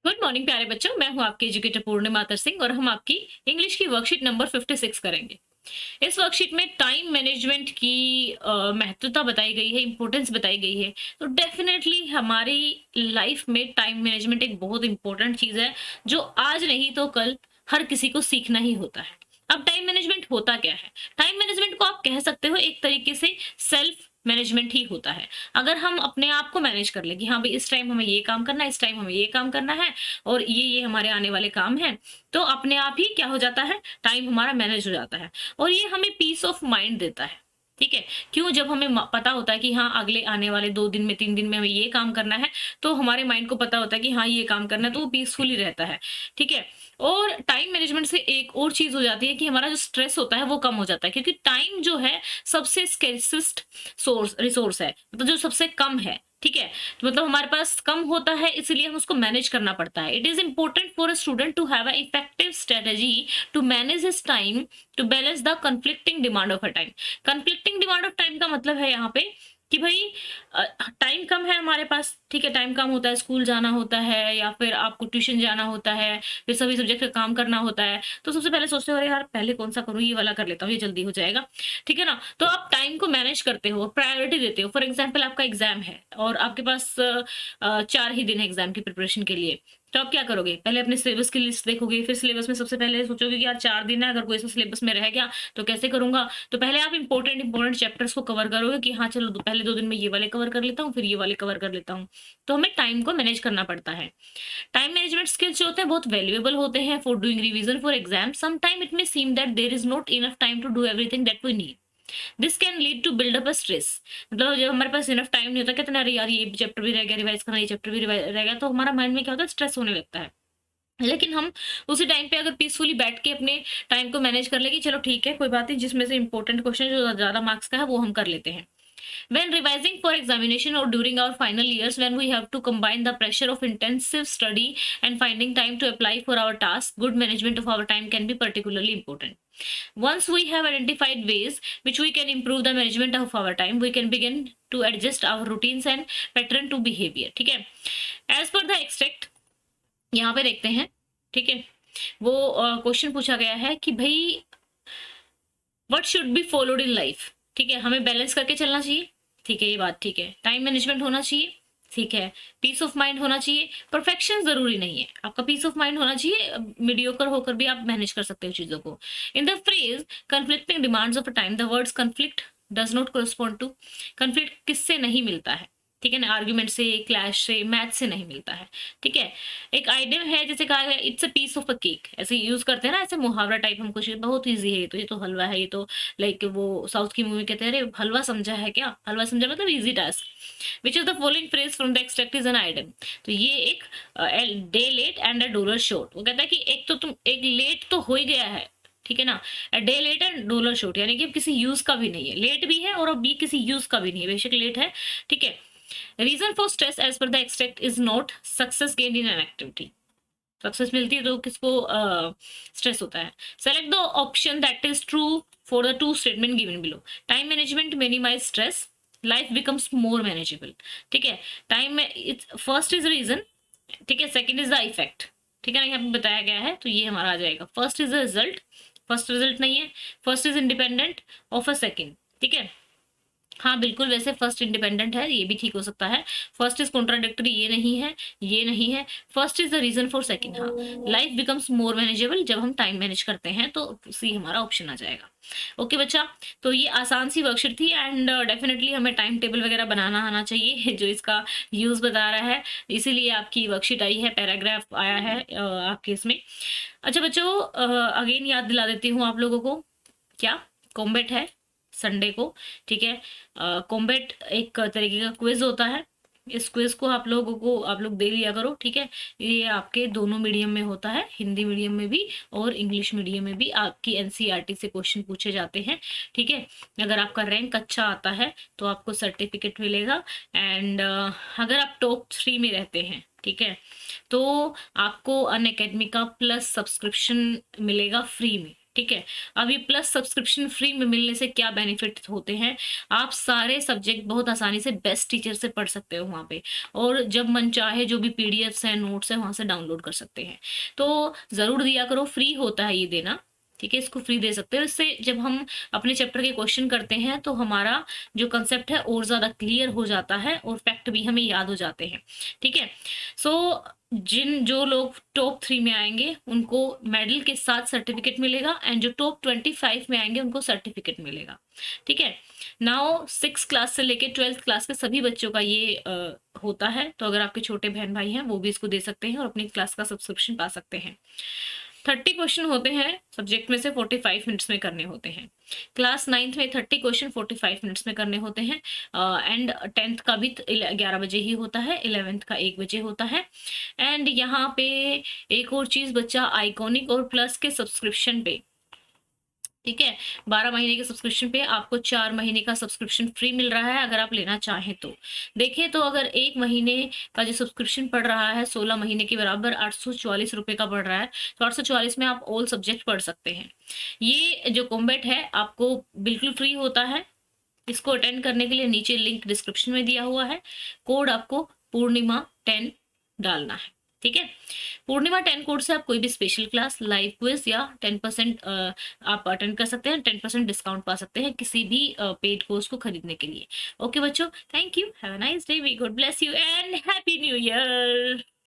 Good morning प्यारे बच्चों, मैं हूं आपकी एजुकेटर पूर्णिमा सिंह और हम आपकी इंग्लिश की वर्कशीट नंबर 56 करेंगे। इस वर्कशीट में टाइम मैनेजमेंट की महत्वता बताई गई है, इंपॉर्टेंस बताई गई है। तो डेफिनेटली हमारी लाइफ में टाइम मैनेजमेंट एक बहुत इंपॉर्टेंट चीज है, जो आज नहीं तो कल हर किसी को सीखना ही होता है। अब टाइम मैनेजमेंट होता क्या है? टाइम मैनेजमेंट को आप कह सकते हो एक तरीके से सेल्फ मैनेजमेंट ही होता है। अगर हम अपने आप को मैनेज कर ले कि हाँ भाई, इस टाइम हमें ये काम करना है, इस टाइम हमें ये काम करना है और ये हमारे आने वाले काम हैं, तो अपने आप ही क्या हो जाता है, टाइम हमारा मैनेज हो जाता है। और ये हमें पीस ऑफ माइंड देता है। ठीक है? क्यों? जब हमें पता होता है कि हाँ, अगले आने वाले 2 दिन में 3 दिन में हमें ये काम करना है, तो हमारे माइंड को पता होता है कि हाँ, ये काम करना है, तो वो पीसफुली रहता है। ठीक है? और टाइम मैनेजमेंट से एक और चीज हो जाती है कि हमारा जो स्ट्रेस होता है वो कम हो जाता है, क्योंकि टाइम जो है सबसे स्केर्सेस्ट रिसोर्स है, मतलब जो सबसे कम है। ठीक है? तो मतलब हमारे पास कम होता है, इसीलिए हम उसको मैनेज करना पड़ता है। It is important for a student to have a effective strategy to manage his time to balance the conflicting demand of a time. Conflicting demand of time का मतलब है यहाँ पे कि भाई टाइम कम है हमारे पास। ठीक है? टाइम कम होता है, स्कूल जाना होता है या फिर आपको ट्यूशन जाना होता है, फिर सभी सब्जेक्ट का काम करना होता है। तो सबसे पहले सोचते हो, अरे यार पहले कौन सा करूँ, ये वाला कर लेता हूँ, ये जल्दी हो जाएगा। ठीक है ना? तो आप टाइम को मैनेज करते हो, प्रायोरिटी देते हो। फॉर एग्जाम्पल, आपका एग्जाम है और आपके पास 4 ही दिन है एग्जाम की प्रिपरेशन के लिए। तो आप क्या करोगे? पहले अपने सिलेबस की लिस्ट देखोगे, फिर सिलेबस में सबसे पहले सोचोगे कि यार 4 दिन है, अगर कोई सा सिलेबस में रह गया तो कैसे करूंगा। तो पहले आप इंपॉर्टेंट चैप्टर्स को कवर करोगे कि हाँ चलो, पहले 2 दिन में ये वाले कवर कर लेता हूँ, फिर ये वाले कवर कर लेता हूँ। तो हमें टाइम को मैनेज करना पड़ता है। टाइम मैनेजमेंट स्किल्स जो होते हैं बहुत वैल्यूएबल होते हैं for doing revision for exam. Some time it may seem that there is not enough time to do everything that we need. This can lead to build up a stress. मतलब जब हमारे पास enough time नहीं होता, कहते हैं अरे यार ये चैप्टर भी रह गया रिवाइज करना, ये चैप्टर भी रह गया, तो हमारा माइंड में क्या होता है, स्ट्रेस होने लगता है। लेकिन हम उसी टाइम पे अगर पीसफुली बैठ के अपने टाइम को मैनेज कर ले कि चलो ठीक है, कोई बात नहीं, जिसमें से इंपॉर्टेंट क्वेश्चन जो ज्यादा मार्क्स का है वो हम कर लेते हैं। When revising for examination or during our final years, when we have to combine the pressure of intensive study and finding time to apply for our task, good management of our time can be particularly important. Once we have identified ways which we can improve the management of our time, we can begin to adjust our routines and pattern to behavior. ठीक है? As per the extract, यहाँ पे देखते हैं। ठीक है? वो question पूछा गया है कि भाई what should be followed in life. ठीक है? हमें बैलेंस करके चलना चाहिए। ठीक है, ये बात ठीक है। टाइम मैनेजमेंट होना चाहिए। ठीक है? पीस ऑफ माइंड होना चाहिए। परफेक्शन जरूरी नहीं है, आपका पीस ऑफ माइंड होना चाहिए। मीडियोकर होकर भी आप मैनेज कर सकते हो चीजों को। In the phrase conflicting demands of a time, the words conflict does not correspond to. Conflict किससे नहीं मिलता है? ठीक है ना? आर्ग्यूमेंट से, क्लैश से, मैथ से नहीं मिलता है। ठीक है? एक आइडिया है, जैसे कहा गया it's a piece of a cake, ऐसे यूज करते हैं ना, ऐसे मुहावरा टाइप। हम कुछ बहुत ईजी है, ये तो हलवा है, ये तो लाइक वो साउथ की मूवी कहते हैं, अरे हलवा समझा है क्या? हलवा समझा मतलब easy task. Which is the following phrase from the extract is an item. तो ये एक day late and a dollar short. वो कहता है कि एक तो तुम एक लेट तो हो ही गया है, ठीक है ना, day late and dollar short, यानी कि अब किसी यूज का भी नहीं है, लेट भी है और अब भी किसी यूज का भी नहीं है, बेशक लेट है। ठीक है? Reason for stress as per the extract is not success gain in an activity. Success मिलती है तो किसको स्ट्रेस होता है? Select the option that is true for the two statement given below. Time management minimise stress, life becomes more manageable. ठीक है? Time में first is reason, ठीक है, सेकंड इज द इफेक्ट। ठीक है ना? यहाँ पे बताया गया है, तो ये हमारा आ जाएगा। First is the result, first result नहीं है। First is independent of a second. ठीक है? हाँ बिल्कुल, वैसे फर्स्ट इंडिपेंडेंट है, ये भी ठीक हो सकता है। फर्स्ट इज कॉन्ट्राडिक्टरी, ये नहीं है, ये नहीं है। First is the reason for second. हाँ, लाइफ बिकम्स मोर मैनेजेबल, जब हम टाइम मैनेज करते हैं तो सी हमारा ऑप्शन आ जाएगा। ओके बच्चा, तो ये आसान सी वर्कशीट थी एंड डेफिनेटली हमें टाइम टेबल वगैरह बनाना आना चाहिए जो इसका यूज बता रहा है, इसीलिए आपकी वर्कशीट आई है, पैराग्राफ आया है आपके इसमें। अच्छा बच्चों, अगेन याद दिला देती हूँ आप लोगों को, क्या कॉम्बेट है संडे को। ठीक है? कॉम्बेट एक तरीके का क्विज होता है। इस क्विज को आप लोग दे लिया करो। ठीक है? ये आपके दोनों मीडियम में होता है, हिंदी मीडियम में भी और इंग्लिश मीडियम में भी आपकी एनसीईआरटी से क्वेश्चन पूछे जाते हैं। ठीक है? अगर आपका रैंक अच्छा आता है तो आपको सर्टिफिकेट मिलेगा एंड अगर आप टॉप 3 में रहते हैं, ठीक है, तो आपको अन अकेडमी का प्लस सब्सक्रिप्शन मिलेगा फ्री में। ठीक है? अब ये प्लस सब्सक्रिप्शन फ्री में मिलने से क्या बेनिफिट होते हैं, आप सारे सब्जेक्ट बहुत आसानी से बेस्ट टीचर से पढ़ सकते हो वहाँ पे, और जब मन चाहे जो भी पीडीएफ्स हैं, नोट्स हैं, वहाँ से डाउनलोड कर सकते हैं। तो ज़रूर दिया करो, फ्री होता है ये देना, ठीक है? इसको फ्री दे सकते हो। इससे जब हम अपने चैप्टर के क्वेश्चन करते हैं तो हमारा जो कंसेप्ट है और ज़्यादा क्लियर हो जाता है और फैक्ट भी हमें याद हो जाते हैं, ठीक है? सो जो लोग टॉप 3 में आएँगे उनको मेडल के साथ सर्टिफिकेट मिलेगा, एंड जो टॉप 25 में आएँगे उनको सर्टिफिकेट मिलेगा, ठीक है? नाउ 6th क्लास से लेके 12th क्लास के सभी बच्चों का ये होता है, तो अगर आपके छोटे बहन-भाई हैं वो भी इसको दे सकते हैं और अपनी क्लास का सब्सक्रिप्शन पा सकते हैं। 30 क्वेश्चन होते हैं, सब्जेक्ट में से 45 मिनट्स में करने होते हैं। क्लास 9th में 30 क्वेश्चन 45 मिनट्स में करने होते हैं, एंड 10th का भी 11 बजे ही होता है, 11th का 1 बजे होता है। एंड यहाँ पे एक और चीज़, बच्चा आइकॉनिक और प्लस के सब्सक्रिप्शन पे, ठीक है, 12 महीने के सब्सक्रिप्शन पे आपको 4 महीने का सब्सक्रिप्शन फ्री मिल रहा है अगर आप लेना चाहें तो। देखिए तो अगर 1 महीने का जो सब्सक्रिप्शन पड़ रहा है 16 महीने के बराबर 844 रुपए का पड़ रहा है, तो 844 में आप ऑल सब्जेक्ट पढ़ सकते हैं। ये जो कॉम्बैट है आपको बिल्कुल फ्री होता है। इसको अटेंड करने के लिए नीचे लिंक डिस्क्रिप्शन में दिया हुआ है, कोड आपको पूर्णिमा 10 डालना है, ठीक है? पूर्णिमा 10 कोड से आप कोई भी स्पेशल क्लास, लाइव क्विज या 10% आप अटेंड कर सकते हैं, 10% डिस्काउंट पा सकते हैं किसी भी पेड कोर्स को खरीदने के लिए। ओके बच्चों, thank you, have a nice day, may God bless you and happy new year.